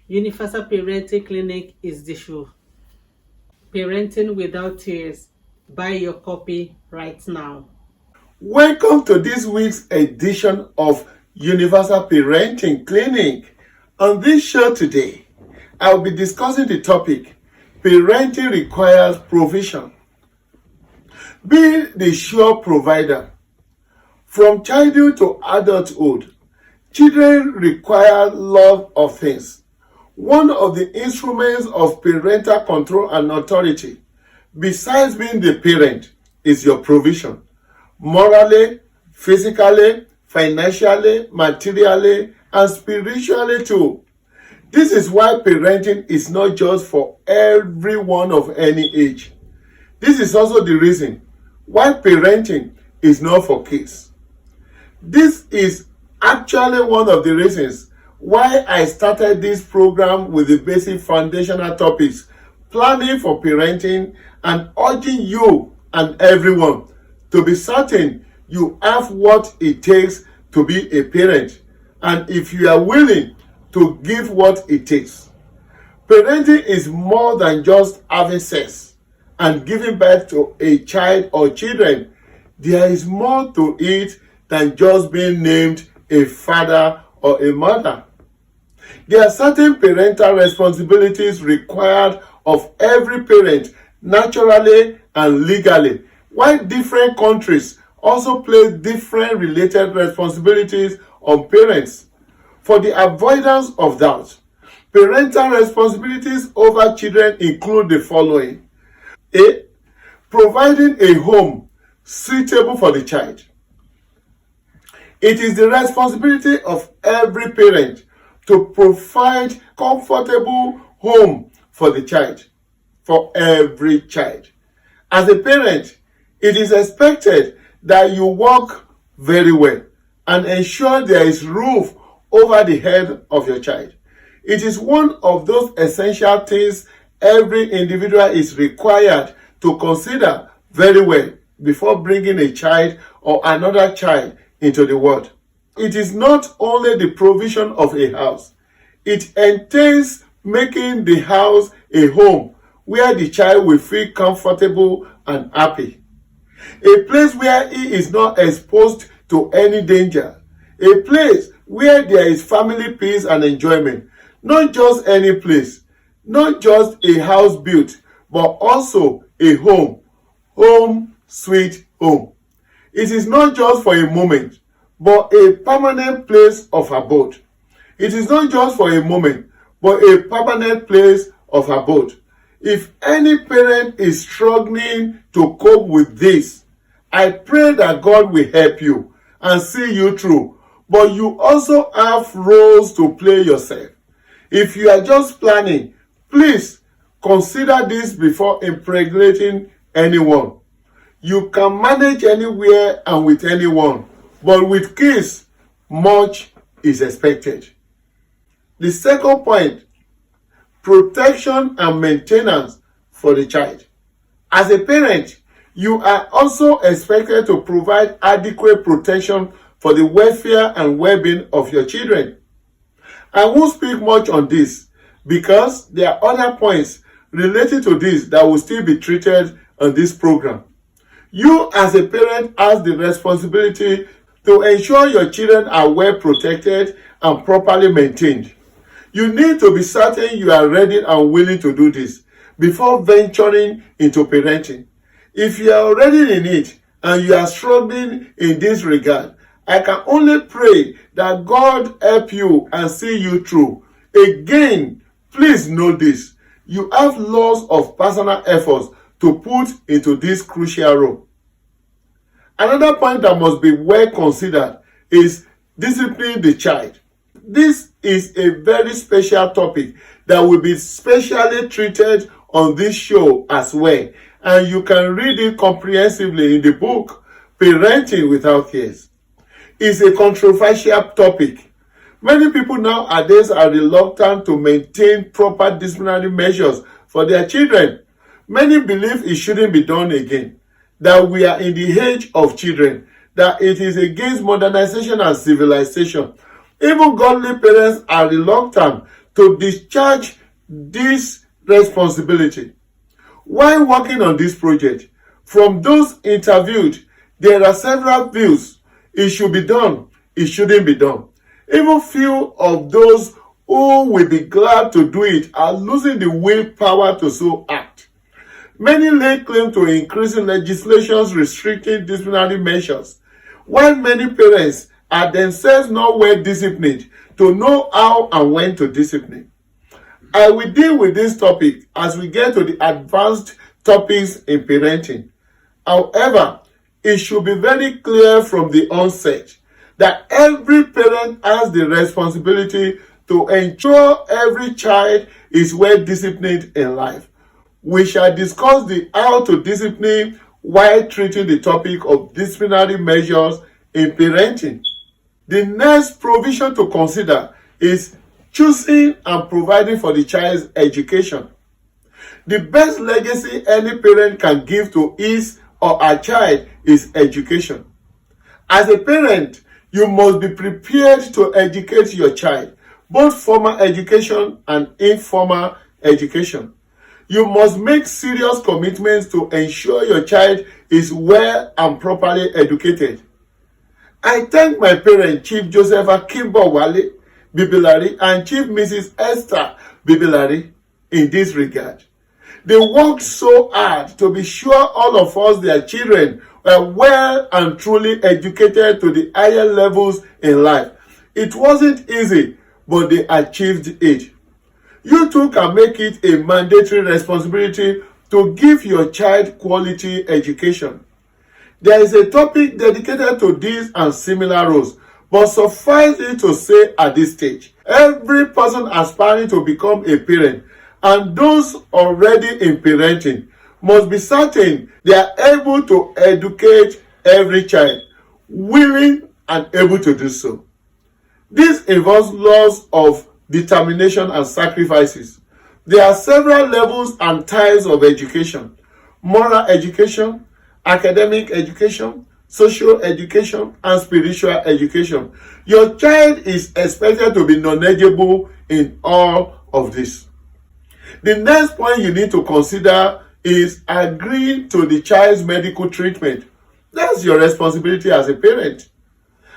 Universal Parenting Clinic is the show. Parenting without tears. Buy your copy right now. Welcome to this week's edition of Universal Parenting Clinic. On this show today, I'll be discussing the topic Parenting Requires Provision. Be the sure provider. From childhood to adulthood, children require love of things. One of the instruments of parental control and authority, besides being the parent, is your provision. Morally, physically, financially, materially, and spiritually too. This is why parenting is not just for everyone of any age. This is also the reason why parenting is not for kids. This is actually one of the reasons why I started this program with the basic foundational topics, planning for parenting, and urging you and everyone to be certain you have what it takes to be a parent, and if you are willing to give what it takes. Parenting is more than just having sex and giving birth to a child or children. There is more to it than just being named a father or a mother. There are certain parental responsibilities required of every parent naturally and legally, while different countries also place different related responsibilities on parents. For the avoidance of doubt, parental responsibilities over children include the following. A. Providing a home suitable for the child. It is the responsibility of every parent to provide comfortable home for the child, for every child. As a parent, it is expected that you work very well and ensure there is roof over the head of your child. It is one of those essential things every individual is required to consider very well before bringing a child or another child into the world. It is not only the provision of a house, it entails making the house a home where the child will feel comfortable and happy. A place where he is not exposed to any danger. A place where there is family peace and enjoyment. Not just any place, not just a house built, but also a home. Home, sweet home. It is not just for a moment, but a permanent place of abode. It is not just for a moment, but a permanent place of abode. If any parent is struggling to cope with this, I pray that God will help you and see you through. But you also have roles to play yourself. If you are just planning, please consider this before impregnating anyone. You can manage anywhere and with anyone, but with kids, much is expected. The second point, protection and maintenance for the child. As a parent, you are also expected to provide adequate protection for the welfare and well-being of your children. I won't speak much on this because there are other points related to this that will still be treated on this program. You as a parent have the responsibility to ensure your children are well protected and properly maintained. You need to be certain you are ready and willing to do this before venturing into parenting. If you are already in it and you are struggling in this regard, I can only pray that God help you and see you through. Again, please know this. You have lots of personal efforts to put into this crucial role. Another point that must be well considered is disciplining the child. This is a very special topic that will be specially treated on this show as well, and you can read it comprehensively in the book Parenting Without Tears. It's a controversial topic. Many people nowadays are reluctant to maintain proper disciplinary measures for their children. Many believe it shouldn't be done again, that we are in the age of children, that it is against modernization and civilization. Even godly parents are reluctant to discharge this responsibility. While working on this project, from those interviewed, there are several views. It should be done, it shouldn't be done. Even few of those who will be glad to do it are losing the willpower to so act. Many lay claim to increasing legislations restricting disciplinary measures, while many parents are themselves not well disciplined to know how and when to discipline. I will deal with this topic as we get to the advanced topics in parenting. However, it should be very clear from the onset that every parent has the responsibility to ensure every child is well disciplined in life. We shall discuss the how to discipline while treating the topic of disciplinary measures in parenting. The next provision to consider is choosing and providing for the child's education. The best legacy any parent can give to his or her child is education. As a parent, you must be prepared to educate your child, both formal education and informal education. You must make serious commitments to ensure your child is well and properly educated. I thank my parents, Chief Joseph Akimbo Wale Bibilari and Chief Mrs. Esther Bibilari, in this regard. They worked so hard to be sure all of us, their children, were well and truly educated to the higher levels in life. It wasn't easy, but they achieved it. You too can make it a mandatory responsibility to give your child quality education. There is a topic dedicated to these and similar roles, but suffice it to say at this stage, every person aspiring to become a parent and those already in parenting must be certain they are able to educate every child, willing and able to do so. This involves laws of determination and sacrifices. There are several levels and types of education: moral education, academic education, social education, and spiritual education. Your child is expected to be knowledgeable in all of this. The next point you need to consider is agreeing to the child's medical treatment. That's your responsibility as a parent.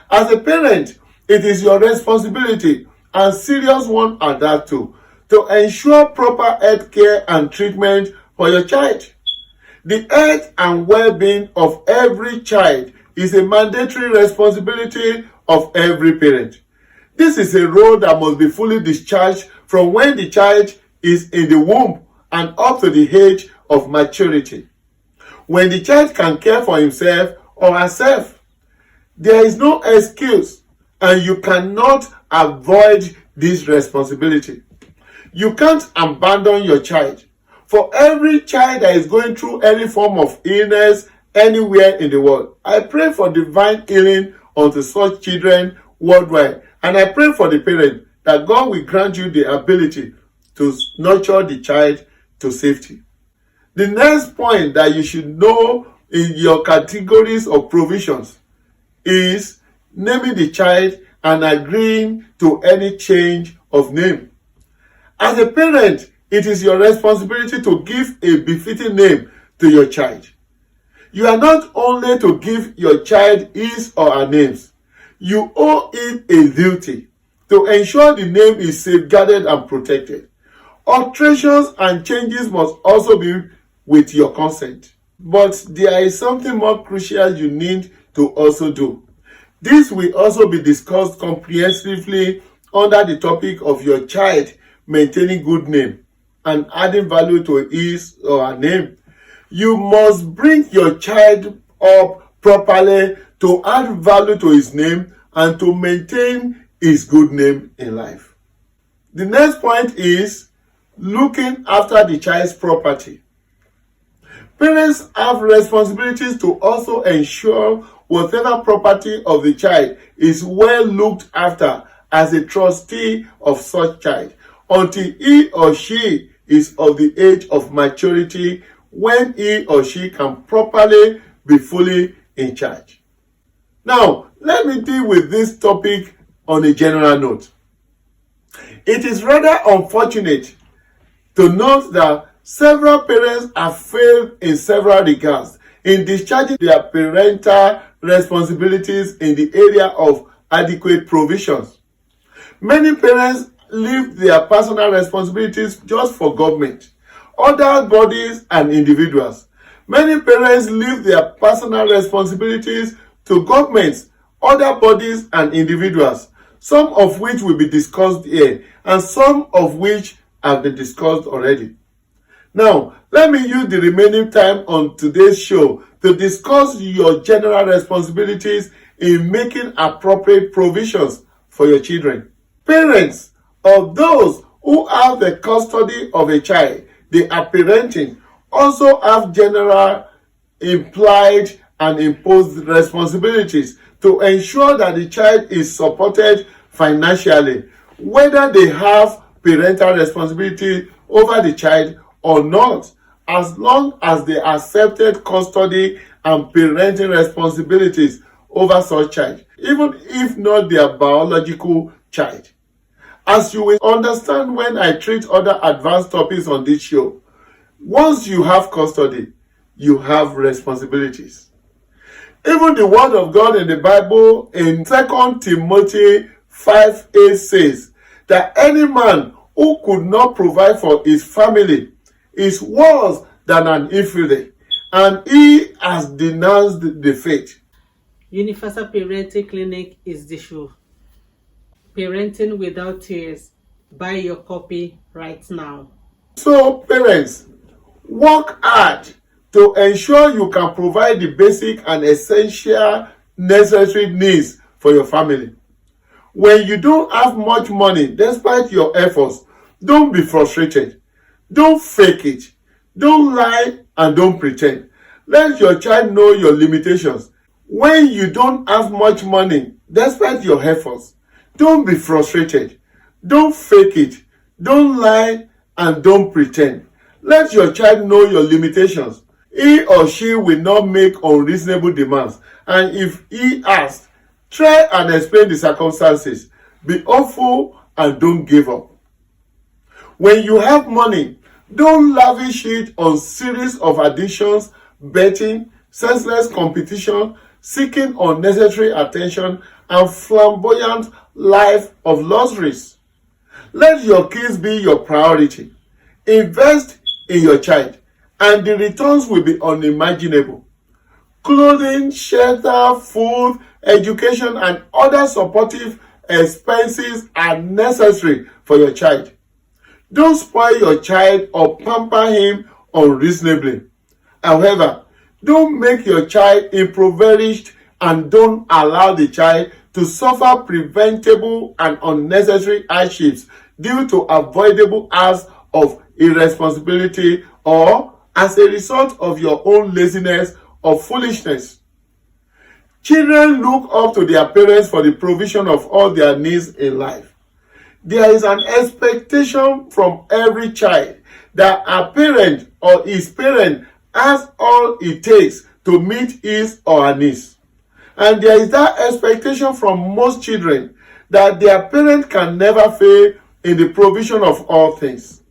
As a parent, it is your responsibility, and serious one at that too, to ensure proper health care and treatment for your child. The health and well-being of every child is a mandatory responsibility of every parent. This is a role that must be fully discharged from when the child is in the womb and up to the age of maturity. When the child can care for himself or herself, there is no excuse, and you cannot avoid this responsibility. You can't abandon your child. For every child that is going through any form of illness anywhere in the world, I pray for divine healing unto such children worldwide. And I pray for the parent that God will grant you the ability to nurture the child to safety. The next point that you should know in your categories of provisions is naming the child and agreeing to any change of name. As a parent, it is your responsibility to give a befitting name to your child. You are not only to give your child his or her names, you owe it a duty to ensure the name is safeguarded and protected. Alterations and changes must also be with your consent. But there is something more crucial you need to also do. This will also be discussed comprehensively under the topic of your child maintaining good name and adding value to his or her name. You must bring your child up properly to add value to his name and to maintain his good name in life. The next point is looking after the child's property. Parents have responsibilities to also ensure whatever property of the child is well looked after as a trustee of such child until he or she is of the age of maturity, when he or she can properly be fully in charge. Now, let me deal with this topic on a general note. It is rather unfortunate to note that several parents have failed in several regards in discharging their parental responsibilities in the area of adequate provisions. Many parents leave their personal responsibilities just for government, other bodies, and individuals. Many parents leave their personal responsibilities to governments, other bodies, and individuals, some of which will be discussed here, and some of which have been discussed already. Now, let me use the remaining time on today's show to discuss your general responsibilities in making appropriate provisions for your children. Parents of those who have the custody of a child they are parenting also have general, implied, and imposed responsibilities to ensure that the child is supported financially, whether they have parental responsibility over the child or not, as long as they accepted custody and parenting responsibilities over such child, even if not their biological child. As you will understand when I treat other advanced topics on this show, once you have custody, you have responsibilities. Even the word of God in the Bible in 2 Timothy 5:8 says that any man who could not provide for his family is worse than an infidel, and he has denounced the faith. Universal Parenting Clinic is the show. Parenting Without Tears. Buy your copy right now. So, parents, work hard to ensure you can provide the basic and essential necessary needs for your family. When you don't have much money, despite your efforts, don't be frustrated. Don't fake it. Don't lie and don't pretend. Let your child know your limitations. When you don't have much money, despite your efforts, don't be frustrated. Don't fake it. Don't lie and don't pretend. Let your child know your limitations. He or she will not make unreasonable demands. And if he asks, try and explain the circumstances. Be hopeful and don't give up. When you have money, don't lavish it on series of addictions, betting, senseless competition, seeking unnecessary attention, and flamboyant life of luxuries. Let your kids be your priority. Invest in your child, and the returns will be unimaginable. Clothing, shelter, food, education, and other supportive expenses are necessary for your child. Don't spoil your child or pamper him unreasonably. However, don't make your child impoverished, and don't allow the child to suffer preventable and unnecessary hardships due to avoidable acts of irresponsibility or as a result of your own laziness or foolishness. Children look up to their parents for the provision of all their needs in life. There is an expectation from every child that a parent or his parent has all it takes to meet his or her needs. And there is that expectation from most children that their parent can never fail in the provision of all things.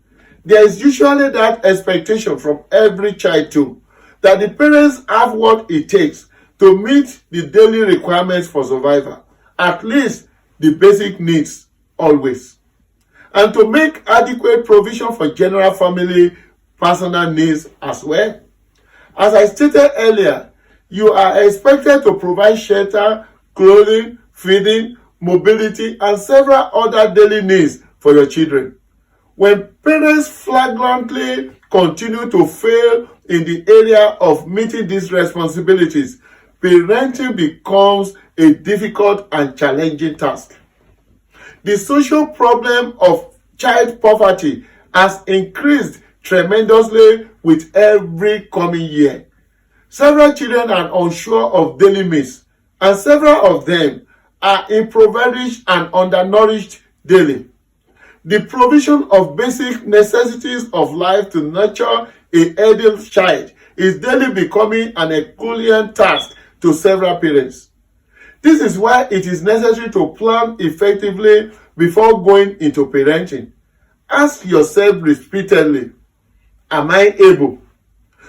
There is usually that expectation from every child too, that the parents have what it takes to meet the daily requirements for survival, at least the basic needs always, and to make adequate provision for general family personal needs as well. As I stated earlier, you are expected to provide shelter, clothing, feeding, mobility, and several other daily needs for your children. When parents flagrantly continue to fail in the area of meeting these responsibilities, parenting becomes a difficult and challenging task. The social problem of child poverty has increased tremendously with every coming year. Several children are unsure of daily meals, and several of them are impoverished and undernourished daily. The provision of basic necessities of life to nurture a healthy child is daily becoming an Herculean task to several parents. This is why it is necessary to plan effectively before going into parenting. Ask yourself repeatedly, am I able?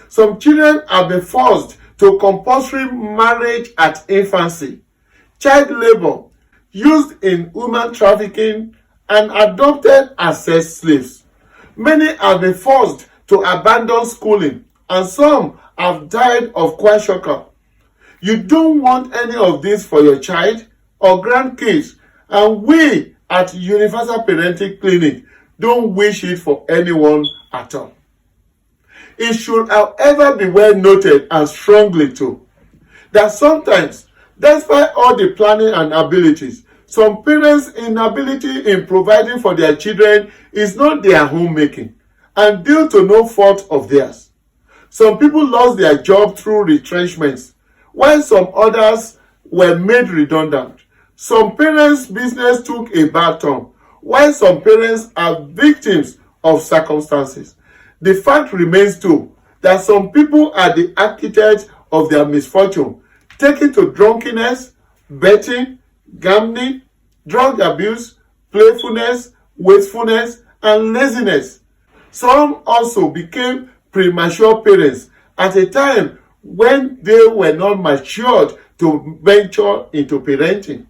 Some children have been forced to compulsory marriage at infancy, child labor, used in human trafficking, and adopted as sex slaves. Many have been forced to abandon schooling, and some have died of kwashiorkor. You don't want any of this for your child or grandkids, and we at Universal Parenting Clinic don't wish it for anyone at all. It should, however, be well noted and strongly too, that sometimes, despite all the planning and abilities, some parents' inability in providing for their children is not their homemaking and due to no fault of theirs. Some people lost their job through retrenchments, while some others were made redundant. Some parents' business took a bad turn, while some parents are victims of circumstances. The fact remains too that some people are the architects of their misfortune, taken to drunkenness, betting, gambling, drug abuse, playfulness, wastefulness, and laziness. Some also became premature parents at a time when they were not matured to venture into parenting,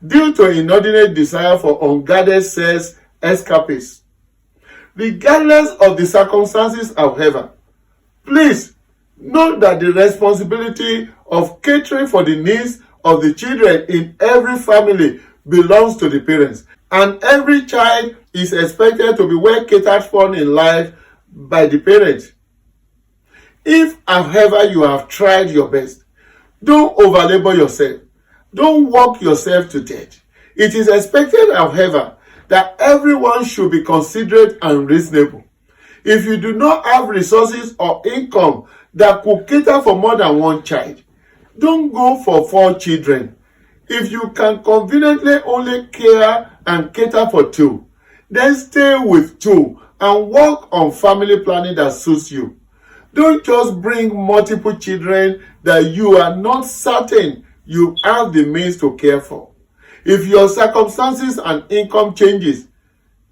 due to inordinate desire for unguarded sex escapades. Regardless of the circumstances, however, please note that the responsibility of catering for the needs of the children in every family belongs to the parents, and every child is expected to be well catered for in life by the parents. If, however, you have tried your best, don't overlabor yourself. Don't work yourself to death. It is expected, however, that everyone should be considerate and reasonable. If you do not have resources or income that could cater for more than one child, don't go for 4 children. If you can conveniently only care and cater for 2, then stay with 2 and work on family planning that suits you. Don't just bring multiple children that you are not certain you have the means to care for. If your circumstances and income changes,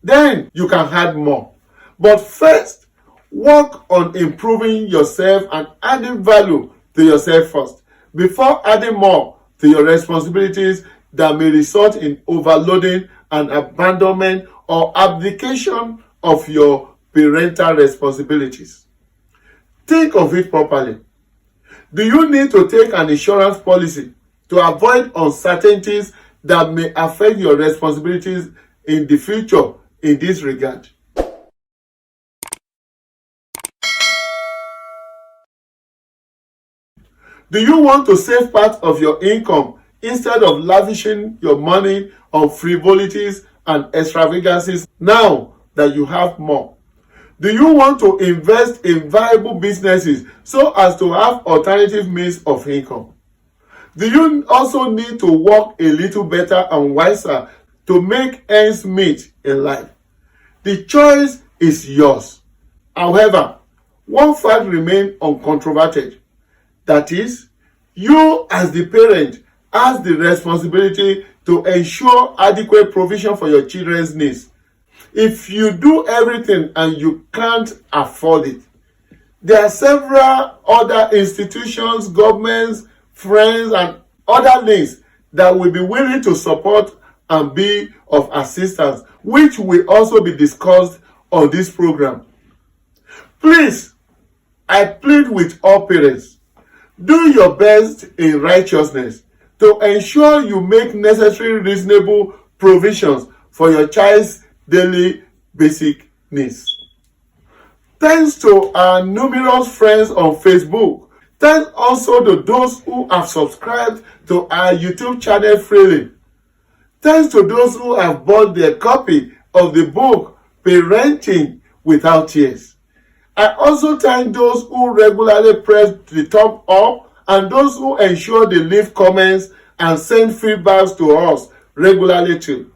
then you can add more. But first, work on improving yourself and adding value to yourself first, before adding more to your responsibilities that may result in overloading and abandonment or abdication of your parental responsibilities. Think of it properly. Do you need to take an insurance policy to avoid uncertainties that may affect your responsibilities in the future in this regard? Do you want to save part of your income instead of lavishing your money on frivolities and extravagances now that you have more? Do you want to invest in viable businesses so as to have alternative means of income? Do you also need to work a little better and wiser to make ends meet in life? The choice is yours. However, one fact remains uncontroverted. That is, you as the parent has the responsibility to ensure adequate provision for your children's needs. If you do everything and you can't afford it, there are several other institutions, governments, friends, and other links that will be willing to support and be of assistance, which will also be discussed on this program. Please, I plead with all parents, do your best in righteousness to ensure you make necessary reasonable provisions for your child's daily basic needs. Thanks to our numerous friends on Facebook. Thanks also to those who have subscribed to our YouTube channel freely. Thanks to those who have bought their copy of the book Parenting Without Tears. I also thank those who regularly press the thumb up and those who ensure they leave comments and send feedbacks to us regularly too.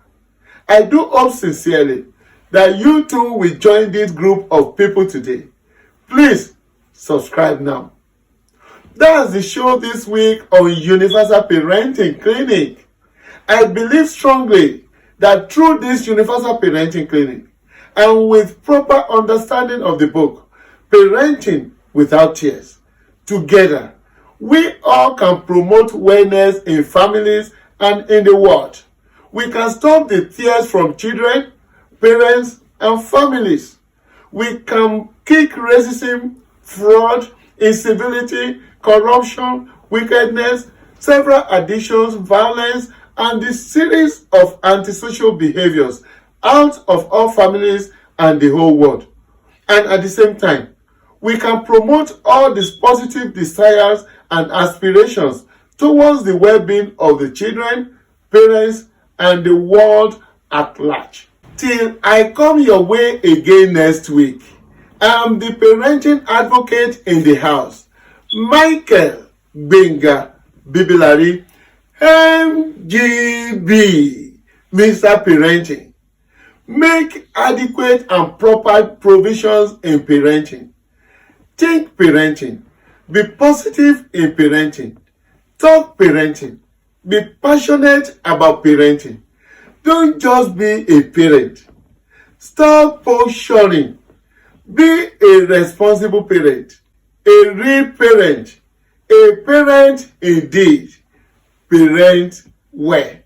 I do hope sincerely that you too will join this group of people today. Please subscribe now. That's the show this week on Universal Parenting Clinic. I believe strongly that through this universal parenting clinic and with proper understanding of the book, Parenting Without Tears, together, we all can promote wellness in families and in the world. We can stop the tears from children, parents, and families. We can kick racism, fraud, incivility, corruption, wickedness, several addictions, violence, and the series of antisocial behaviors out of all families and the whole world. And at the same time, we can promote all these positive desires and aspirations towards the well-being of the children, parents, and the world at large. Till I come your way again next week, I am the parenting advocate in the house, Michael Benga Bibilari, MGB, Mr. Parenting. Make adequate and proper provisions in parenting. Think parenting. Be positive in parenting. Talk parenting. Be passionate about parenting. Don't just be a parent. Stop posturing. Be a responsible parent. A real parent. A parent indeed. Parent well.